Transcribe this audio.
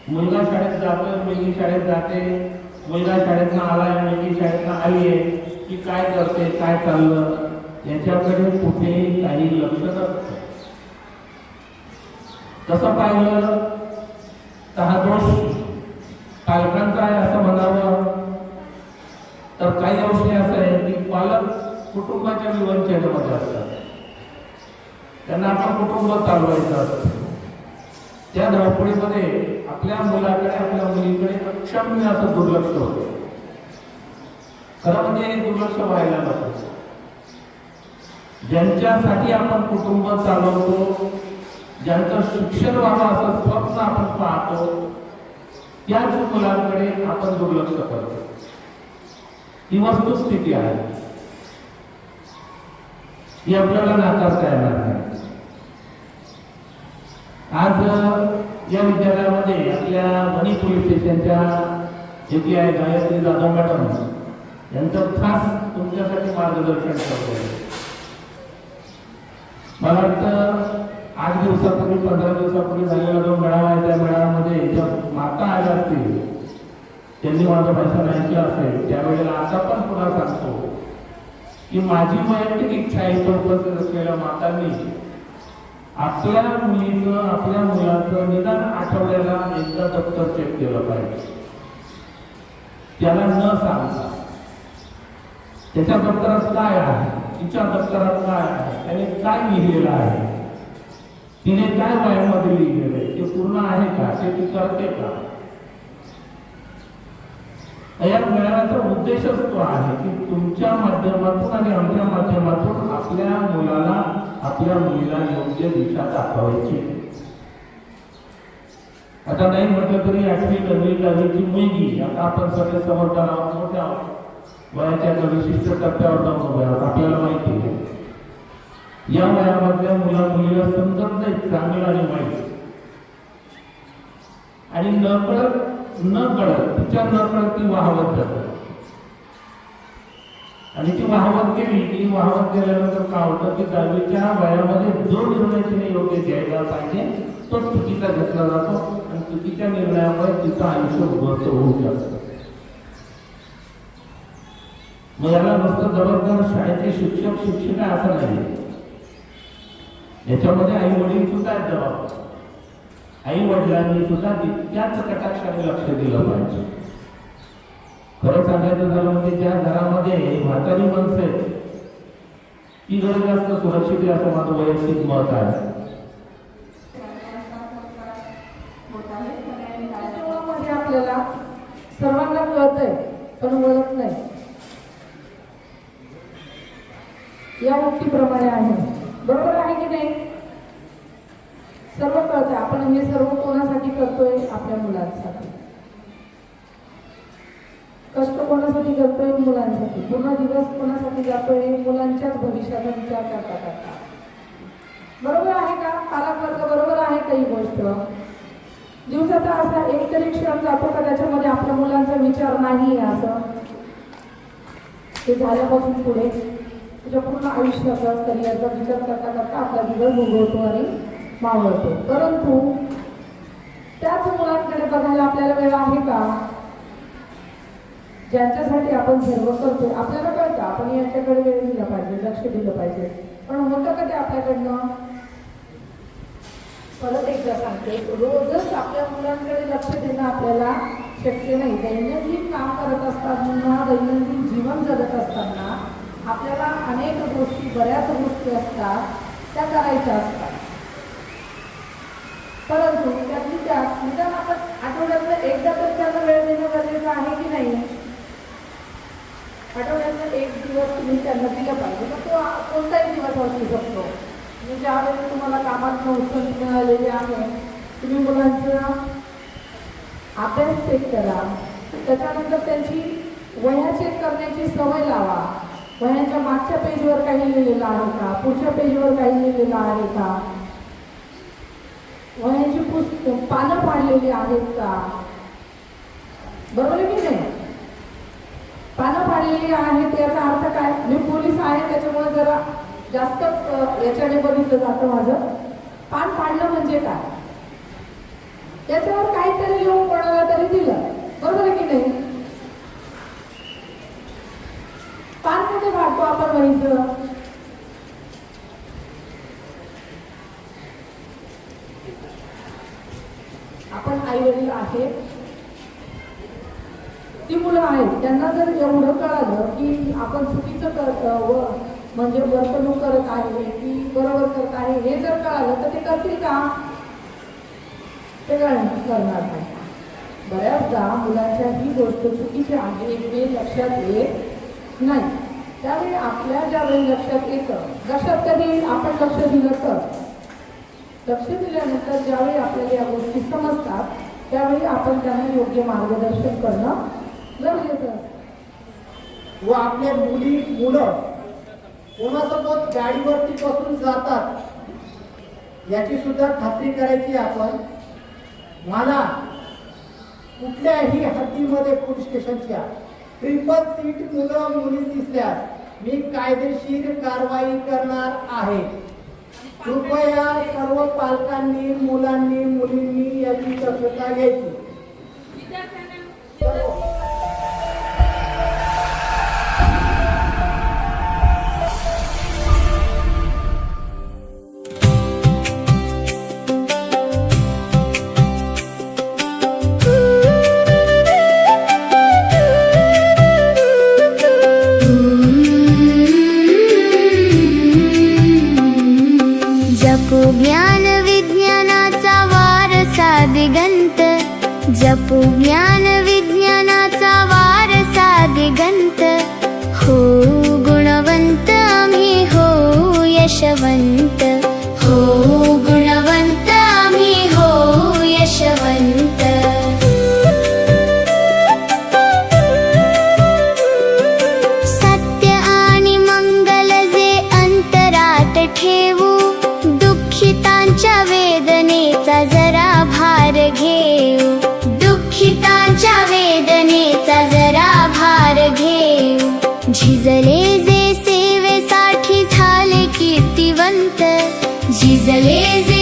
मुलगा शाळेत जातोय, मुलगी शाळेत जाते, मुलगा शाळेतनं आलाय, मुलगी शाळेतनं आली आहे की काय करते, काय चाललं याच्याकडे कुठेही काही लक्ष नसतं. तसं पाहिलं तर हा दोष पालकांचा आहे असं म्हणावं तर काही अंशी असं आहे की पालक कुटुंबाच्या विवंचनेमध्ये असतात. त्यांना आपलं कुटुंब चालवायचं असतं. त्या धावपळीमध्ये आपल्या मुलाकडे, आपल्या मुलीकडे अक्षम्य असं दुर्लक्ष होतं. खरं म्हणजे हे दुर्लक्ष व्हायला नको. ज्यांच्यासाठी आपण कुटुंब चालवतो, ज्यांचं शिक्षण व्हावं असं स्वप्न आपण पाहतो, त्याच मुलांकडे आपण दुर्लक्ष करतो. ही वस्तुस्थिती आहे, ही आपल्याला नाकारता येणार नाही. आज या विद्यालयामध्ये आपल्या वणी पोलीस स्टेशनच्या जे आहे गायत्री जाधव मॅडम यांचं खास तुमच्यासाठी मार्गदर्शन करतो. मला वाटतं 8 दिवसापूर्वी 15 दिवसापूर्वी झालेला जो मेळावा आहे त्या मेळाव्यामध्ये ज्या माता आल्या असतील त्यांनी माझं भाषण ऐकलं असेल त्यावेळेला आता पण पुन्हा सांगतो की माझी वैयक्तिक इच्छा आहे उपस्थित असलेल्या मातांनी आपल्या मुलीचं, आपल्या मुलाचं निदान आठवड्याला एकदा दप्तर चेक केलं पाहिजे. त्याला न सांगता त्याच्या दप्तरात काय आहे, तिच्या दप्तरात काय आहे, त्याने काय लिहिलेलं आहे, तिने काय वयामध्ये लिहिलेलं आहे, ते पूर्ण आहे का, ते ती करते का. या मेळाव्याचा उद्देशच तो आहे की तुमच्या माध्यमातून आणि आमच्या माध्यमातून आपल्या मुलाला, आपल्या मुलीला योग्य दिशा दाखवायची. आता नाही म्हटलं तरी 8वी 9वी 10वीची मुलगी आता आपण सगळे समोरच्या मोठ्या वयाच्या विशिष्ट टप्प्यावर जाऊन उभे आहोत. आपल्याला माहिती आहे या वयामधल्या मुला मुलीला समजत नाही चांगलं आणि वाईट, आणि न कळत तिच्या न कळत ती वाहवत जाते. आणि ती वाहवत गेली की वाहवत गेल्यानंतर काय होतं की 10वीच्या वयामध्ये जो निर्णय तिने योग्य घ्यायला पाहिजे तो चुकीचा घेतला जातो आणि चुकीच्या निर्णयामुळे तिचं आयुष्य उद्ध्वस्त होऊ शकतं. मग याला नुसतं जबाबदार शाळेचे शिक्षक शिक्षिका असं नाही, याच्यामध्ये आई वडील सुद्धा आहेत जबाबदार. आई वडिलांनी सुद्धा तितक्याच कटाक्षाने लक्ष दिलं पाहिजे. खरं सांगायचं झालं म्हणजे ज्या घरामध्ये म्हातारी माणसं आहेत ती घर जास्त सुरक्षित आहे असं माझं वैयक्तिक मत आहे. आपल्याला सर्वांना कळतंय पण ओळख नाही या उक्तीप्रमाणे आहे. बरोबर आहे की नाही? सर्व कळतंय. आपण हे सर्व कोणासाठी करतोय? आपल्या मुलांसाठी. कष्ट कोणासाठी करतोय? मुलांसाठी. पूर्ण दिवस कोणासाठी जातोय? मुलांच्याच भविष्याचा विचार करता करता. बरोबर आहे का? पालक वर्ग बरोबर आहे का ही गोष्ट? दिवसाचा असा एक तरी क्षण जातो का त्याच्यामध्ये आपल्या मुलांचा विचार नाही असं? ते झाल्यापासून पुढे तुझ्या पूर्ण आयुष्याचा, करिअरचा विचार करता करता आपला दिवस उगवतो आणि मावळतो. परंतु त्याच मुलांकडे बघायला आपल्याला वेळ आहे का? ज्यांच्यासाठी आपण सर्व करतो आपल्याला कळतं आपण यांच्याकडे वेळ दिला पाहिजे, लक्ष दिलं पाहिजे, पण होतं का ते आपल्याकडनं? परत एकदा सांगते, रोजच आपल्या मुलांकडे लक्ष देणं आपल्याला शक्य नाही. दैनंदिन काम करत असताना, दैनंदिन जीवन जगत असताना आपल्याला अनेक गोष्टी, बऱ्याच गोष्टी असतात त्या करायच्या असतात. परंतु त्यातली त्यात निदान आपण आठवड्यातनं एकदा तर त्यांना वेळ देणं गरजेचं आहे की नाही? आठवड्यातनं एक दिवस तुम्ही त्यांना दिला पाहिजे. मग तो कोणताही दिवस असू शकतो. म्हणजे ज्यावेळेस तुम्हाला कामात उत्सुक मिळालेले आहे, तुम्ही मुलांचा अभ्यास चेक करा, त्याच्यानंतर त्यांची वह्या चेक करण्याची सवय लावा. वह्यांच्या मागच्या पेजवर काही लिहिलेलं आहे का? पुढच्या पेजवर काही लिहिलेलं आहे का? वह्यांची पानं पाडलेली आहेत का? बरोबर की नाही? पानं पाडलेली आहेत याचा अर्थ काय? मी पोलीस आहे त्याच्यामुळे जरा जास्त याच्याने बघितलं जातं माझं. पान पाडलं म्हणजे काय? याच्यावर काहीतरी लिहून कोणाला तरी दिलं, बरोबर आहे की नाही? पान कुठे काढतो आपण वहीचं? आपण आई वडील आहेत, ती मुलं आहेत, त्यांना जर एवढं कळालं की आपण चुकीचं म्हणजे वर्तणूक करत आहे की बरोबर करत आहे हे जर कळालं तर ते करतील का? ते करणार नाही. बऱ्याचदा मुलांच्या ही गोष्ट चुकीची आहे हे लक्षात येत नाही. त्यावेळी आपल्या ज्यावेळी लक्षात येतं, लक्षात कधी आपण लक्ष दिलं तर, लक्ष दिल्यानंतर ज्यावेळी आपल्याला या गोष्टी समजतात त्यावेळी आपण त्यांना योग्य मार्गदर्शन करणं गरजेचं असतं. व आपल्या मुलं कोणासोबत गाडीवरती बसून जातात याची सुद्धा खात्री करायची आपण. मला कुठल्याही हद्दीमध्ये पोलीस स्टेशनच्या ट्रिपल सीट मुलं मुली दिसल्यास मी कायदेशीर कारवाई करणार आहे. कृपया सर्व पालकांनी, मुलांनी, मुलींनी याची दक्षता घ्यायची. जपू ज्ञान विज्ञानाचा वारसा दिगंत, जपू ज्ञान विज्ञानाचा वारसा दिगंत. हो गुणवंत आम्ही हो यशवंत, हो गुणवंत आम्ही हो यशवंत. सत्य आणि मंगल जे अंतरात ठेवू, दुःखितांच्या वेदनेचा जरा भार घेऊ, दुःखितांच्या वेदनेचा जरा भार घेऊ. झिजले जे सेवेसाठी झाले कीर्तिवंत, झिजले जे